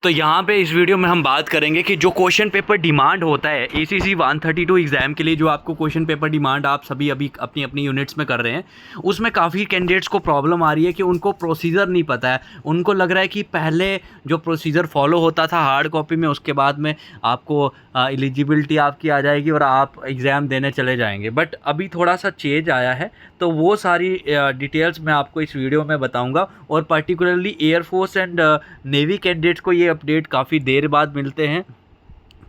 तो यहाँ पे इस वीडियो में हम बात करेंगे कि जो क्वेश्चन पेपर डिमांड होता है ACC 132 एग्ज़ाम के लिए, जो आपको क्वेश्चन पेपर डिमांड आप सभी अभी अपनी अपनी यूनिट्स में कर रहे हैं, उसमें काफ़ी कैंडिडेट्स को प्रॉब्लम आ रही है कि उनको प्रोसीजर नहीं पता है। उनको लग रहा है कि पहले जो प्रोसीजर फॉलो होता था हार्ड कॉपी में, उसके बाद में आपको एलिजिबिलिटी आपकी आ जाएगी और आप एग्ज़ाम देने चले जाएंगे। बट अभी थोड़ा सा चेंज आया है, तो वो सारी डिटेल्स मैं आपको इस वीडियो में बताऊँगा। और particularly air force and navy candidates को ये अपडेट काफ़ी देर बाद मिलते हैं,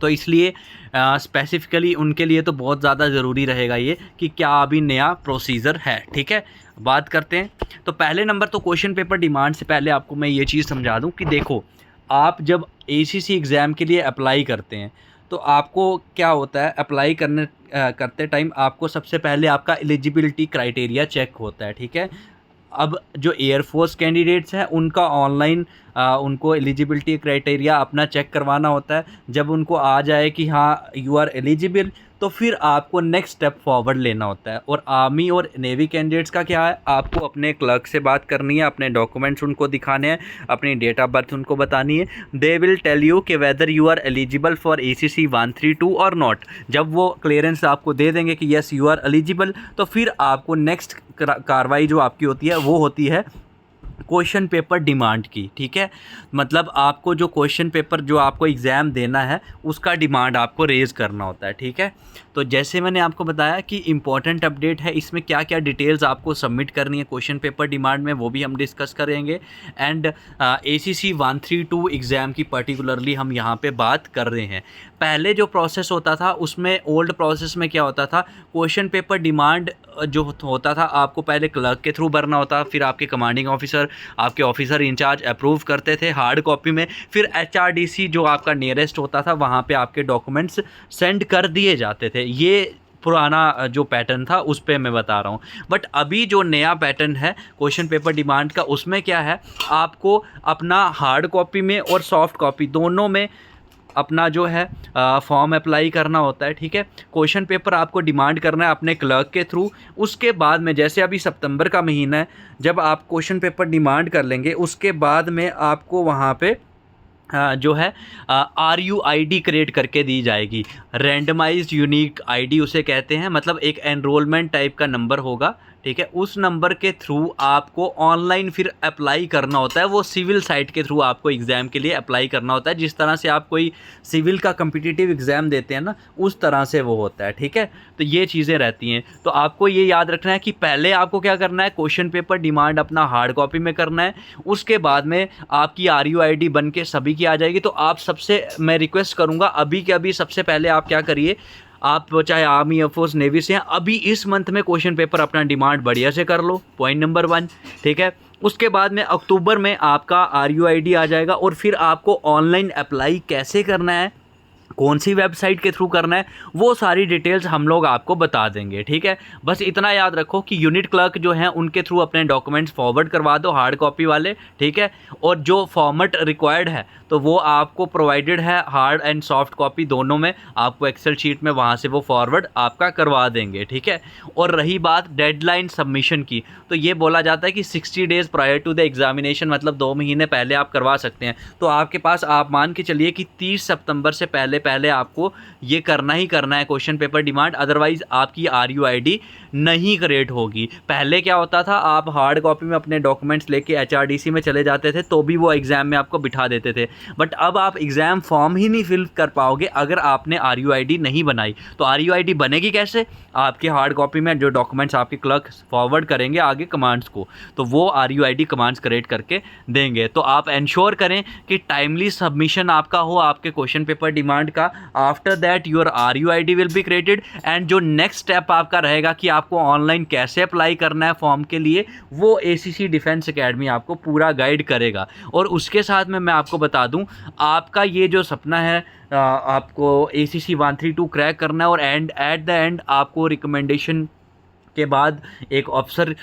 तो इसलिए स्पेसिफ़िकली उनके लिए तो बहुत ज़्यादा ज़रूरी रहेगा ये कि क्या अभी नया प्रोसीजर है। ठीक है, बात करते हैं। तो पहले नंबर तो क्वेश्चन पेपर डिमांड से पहले आपको मैं ये चीज़ समझा दूं कि देखो, आप जब ACC एग्ज़ाम के लिए अप्लाई करते हैं तो आपको क्या होता है, अप्लाई करते टाइम आपको सबसे पहले आपका एलिजिबिलिटी क्राइटेरिया चेक होता है। ठीक है, अब जो एयरफोर्स कैंडिडेट्स हैं उनका ऑनलाइन उनको एलिजिबिलिटी क्राइटेरिया अपना चेक करवाना होता है। जब उनको आ जाए कि हाँ यू आर एलिजिबल, तो फिर आपको नेक्स्ट स्टेप फॉरवर्ड लेना होता है। और आर्मी और नेवी कैंडिडेट्स का क्या है, आपको अपने क्लर्क से बात करनी है, अपने डॉक्यूमेंट्स उनको दिखाने हैं, अपनी डेट ऑफ बर्थ उनको बतानी है। दे विल टेल यू कि whether you are eligible for ACC 132 और नॉट। जब वो क्लियरेंस आपको दे देंगे कि येस यू आर एलिजिबल, तो फिर आपको नेक्स्ट कार्रवाई जो आपकी होती है वो होती है क्वेश्चन पेपर डिमांड की। ठीक है, मतलब आपको जो क्वेश्चन पेपर जो आपको एग्ज़ाम देना है उसका डिमांड आपको रेज़ करना होता है। ठीक है, तो जैसे मैंने आपको बताया कि इम्पॉर्टेंट अपडेट है, इसमें क्या क्या डिटेल्स आपको सबमिट करनी है क्वेश्चन पेपर डिमांड में, वो भी हम डिस्कस करेंगे। एंड ACC 132 एग्ज़ाम की पर्टिकुलरली हम यहाँ पे बात कर रहे हैं। पहले जो प्रोसेस होता था उसमें, ओल्ड प्रोसेस में क्या होता था, क्वेश्चन पेपर डिमांड जो होता था आपको पहले क्लर्क के थ्रू भरना होता, फिर आपके कमांडिंग ऑफिसर, आपके ऑफिसर इंचार्ज अप्रूव करते थे हार्ड कॉपी में, फिर HRDC जो आपका नियरेस्ट होता था वहाँ पे आपके डॉक्यूमेंट्स सेंड कर दिए जाते थे। ये पुराना जो पैटर्न था उस पे मैं बता रहा हूँ। बट अभी जो नया पैटर्न है क्वेश्चन पेपर डिमांड का, उसमें क्या है, आपको अपना हार्ड कॉपी में और सॉफ्ट कॉपी दोनों में अपना जो है फॉर्म अप्लाई करना होता है। ठीक है, क्वेश्चन पेपर आपको डिमांड करना है अपने क्लर्क के थ्रू। उसके बाद में, जैसे अभी सितंबर का महीना है, जब आप क्वेश्चन पेपर डिमांड कर लेंगे उसके बाद में आपको वहाँ पे जो है RUID क्रिएट करके दी जाएगी। रैंडमाइज्ड यूनिक ID उसे कहते हैं, मतलब एक एनरोलमेंट टाइप का नंबर होगा। ठीक है, उस नंबर के थ्रू आपको ऑनलाइन फिर अप्लाई करना होता है। वो सिविल साइट के थ्रू आपको एग्ज़ाम के लिए अप्लाई करना होता है, जिस तरह से आप कोई सिविल का कम्पिटिटिव एग्ज़ाम देते हैं ना, उस तरह से वो होता है। ठीक है, तो ये चीज़ें रहती हैं। तो आपको ये याद रखना है कि पहले आपको क्या करना है, क्वेश्चन पेपर डिमांड अपना हार्ड कॉपी में करना है। उसके बाद में आपकी RUID बन के सभी की आ जाएगी। तो आप सबसे मैं रिक्वेस्ट करूँगा, अभी के अभी सबसे पहले आप क्या करिए, आप चाहे आर्मी, एयरफोर्स, नेवी से हैं, अभी इस मंथ में क्वेश्चन पेपर अपना डिमांड बढ़िया से कर लो, पॉइंट नंबर 1। ठीक है, उसके बाद में अक्टूबर में आपका RUID आ जाएगा और फिर आपको ऑनलाइन अप्लाई कैसे करना है, कौन सी वेबसाइट के थ्रू करना है, वो सारी डिटेल्स हम लोग आपको बता देंगे। ठीक है, बस इतना याद रखो कि यूनिट क्लर्क जो हैं उनके थ्रू अपने डॉक्यूमेंट्स फॉरवर्ड करवा दो हार्ड कॉपी वाले। ठीक है, और जो फॉर्मेट रिक्वायर्ड है तो वो आपको प्रोवाइडेड है, हार्ड एंड सॉफ्ट कॉपी दोनों में आपको एक्सेल शीट में वहाँ से वो फॉरवर्ड आपका करवा देंगे। ठीक है, और रही बात डेडलाइन सबमिशन की, तो ये बोला जाता है कि 60 days prior to the examination, मतलब 2 महीने पहले आप करवा सकते हैं। तो आपके पास, आप मान के चलिए कि 30 सितंबर से पहले आपको ये करना ही करना है क्वेश्चन पेपर डिमांड, अदरवाइज आपकी RUID नहीं क्रिएट होगी। पहले क्या होता था, आप हार्ड कॉपी में अपने डॉक्यूमेंट्स लेके HRDC में चले जाते थे तो भी वो एग्ज़ाम में आपको बिठा देते थे। बट अब आप एग्ज़ाम फॉर्म ही नहीं फिल कर पाओगे अगर आपने RUID नहीं बनाई। तो RUID बनेगी कैसे, आपके हार्ड कॉपी में जो डॉक्यूमेंट्स आपके क्लर्क फॉरवर्ड करेंगे आगे कमांड्स को, तो वो RUID कमांड्स क्रिएट करके देंगे। तो आप इंश्योर करें कि टाइमली सबमिशन आपका हो आपके क्वेश्चन पेपर डिमांड का। After that your RUID will be created, and जो नेक्स्ट स्टेप आपका रहेगा कि आपको ऑनलाइन कैसे अप्लाई करना है फॉर्म के लिए, वो ACC डिफेंस एकेडमी आपको पूरा गाइड करेगा। और उसके साथ में मैं आपको बता दूं, आपका ये जो सपना है, आपको ACC 132 क्रैक करना है और एट द एंड आपको रिकमेंडेशन के बाद एक ऑफिसर,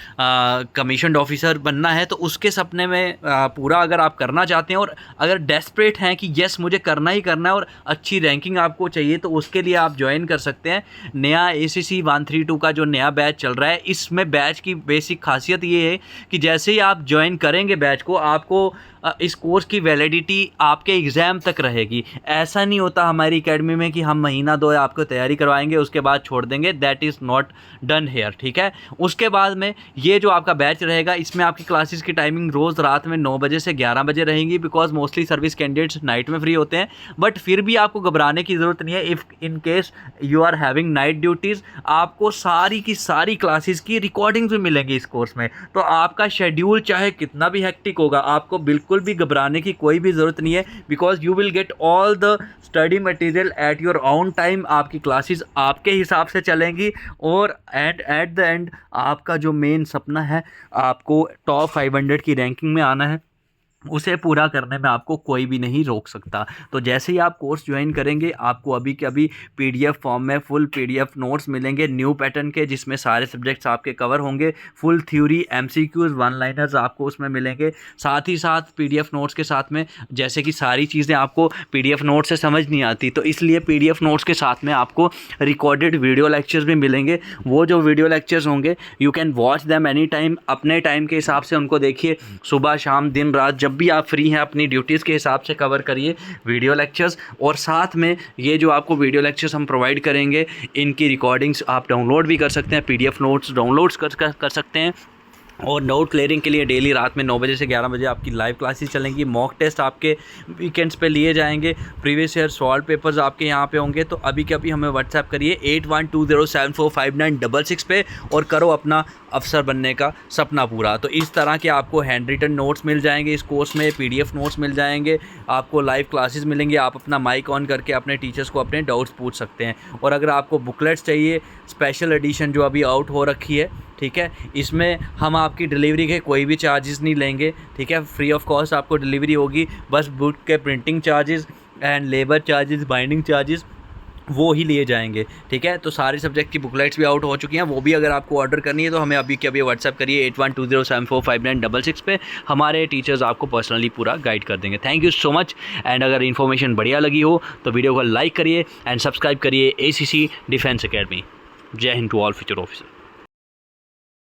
कमीशन्ड ऑफिसर बनना है, तो उसके सपने में पूरा अगर आप करना चाहते हैं और अगर डेस्परेट हैं कि यस मुझे करना ही करना है और अच्छी रैंकिंग आपको चाहिए, तो उसके लिए आप ज्वाइन कर सकते हैं नया ACC 132 का जो नया बैच चल रहा है। इसमें बैच की बेसिक खासियत ये है कि जैसे ही आप ज्वाइन करेंगे बैच को, आपको इस कोर्स की वैलिडिटी आपके एग्ज़ाम तक रहेगी। ऐसा नहीं होता हमारी एकेडमी में कि हम महीना 2 आपको तैयारी करवाएंगे उसके बाद छोड़ देंगे, that is not done here, ठीक है। उसके बाद में ये जो आपका बैच रहेगा इसमें आपकी क्लासेस की टाइमिंग रोज़ रात में 9 बजे से 11 बजे रहेंगी, because mostly service candidates night में फ्री होते हैं। बट फिर भी आपको घबराने की ज़रूरत नहीं है। If in case you are having night duties, आपको सारी की सारी क्लासेस की रिकॉर्डिंग्स भी मिलेंगी इस कोर्स में। तो आपका शेड्यूल चाहे कितना भी हेक्टिक होगा, आपको बिल्कुल भी घबराने की कोई भी ज़रूरत नहीं है, because you will get all the study material at your own time. आपकी क्लासेस आपके हिसाब से चलेंगी और एट द एंड आपका जो मेन सपना है आपको टॉप 500 की रैंकिंग में आना है, उसे पूरा करने में आपको कोई भी नहीं रोक सकता। तो जैसे ही आप कोर्स ज्वाइन करेंगे आपको अभी के अभी पीडीएफ फॉर्म में फुल पीडीएफ नोट्स मिलेंगे न्यू पैटर्न के, जिसमें सारे सब्जेक्ट्स आपके कवर होंगे। Full theory, MCQs, one liners आपको उसमें मिलेंगे। साथ ही साथ पीडीएफ नोट्स के साथ में, जैसे कि सारी चीज़ें आपको पीडीएफ नोट्स से समझ नहीं आती, तो इसलिए पीडीएफ नोट्स के साथ में आपको रिकॉर्डेड वीडियो लेक्चर्स भी मिलेंगे। वो जो वीडियो लेक्चर्स होंगे you can watch them any time, अपने टाइम के हिसाब से उनको देखिए, सुबह शाम दिन रात जब भी आप फ्री हैं अपनी ड्यूटीज़ के हिसाब से कवर करिए वीडियो लेक्चर्स। और साथ में ये जो आपको वीडियो लेक्चर्स हम प्रोवाइड करेंगे इनकी रिकॉर्डिंग्स आप डाउनलोड भी कर सकते हैं, पीडीएफ नोट्स डाउनलोड्स कर सकते हैं। और नोट क्लियरिंग के लिए डेली रात में 9 बजे से 11 बजे आपकी लाइव क्लासेस चलेंगी। मॉक टेस्ट आपके वीकेंड्स पे लिए जाएंगे। प्रीवियस ईयर सॉल्व पेपर्स आपके यहाँ पे होंगे। तो अभी के अभी हमें व्हाट्सएप करिए 8120745966 पे और करो अपना अफसर बनने का सपना पूरा। तो इस तरह के आपको हैंड रिटन नोट्स मिल जाएंगे इस कोर्स में, पीडीएफ नोट्स मिल जाएंगे, आपको लाइव क्लासेस मिलेंगे। आप अपना माइक ऑन करके अपने टीचर्स को अपने डाउट्स पूछ सकते हैं। और अगर आपको बुकलेट्स चाहिए स्पेशल एडिशन जो अभी आउट हो रखी है, ठीक है, इसमें हम आपकी डिलीवरी के कोई भी चार्जेस नहीं लेंगे, ठीक है, फ्री ऑफ कॉस्ट आपको डिलीवरी होगी। बस बुक के printing charges and labour charges, binding charges वो ही लिए जाएंगे, ठीक है। तो सारे सब्जेक्ट की बुकलेट्स भी आउट हो चुकी हैं, वो भी अगर आपको ऑर्डर करनी है तो हमें अभी के अभी व्हाट्सएप करिए 8120745966 पे। हमारे टीचर्स आपको पर्सनली पूरा गाइड कर देंगे। Thank you so much. And अगर इन्फॉर्मेशन बढ़िया लगी हो तो वीडियो को लाइक करिए एंड सब्सक्राइब करिए ACC डिफेंस अकेडमी। जय हिंद टू ऑल फ्यूचर ऑफिसर।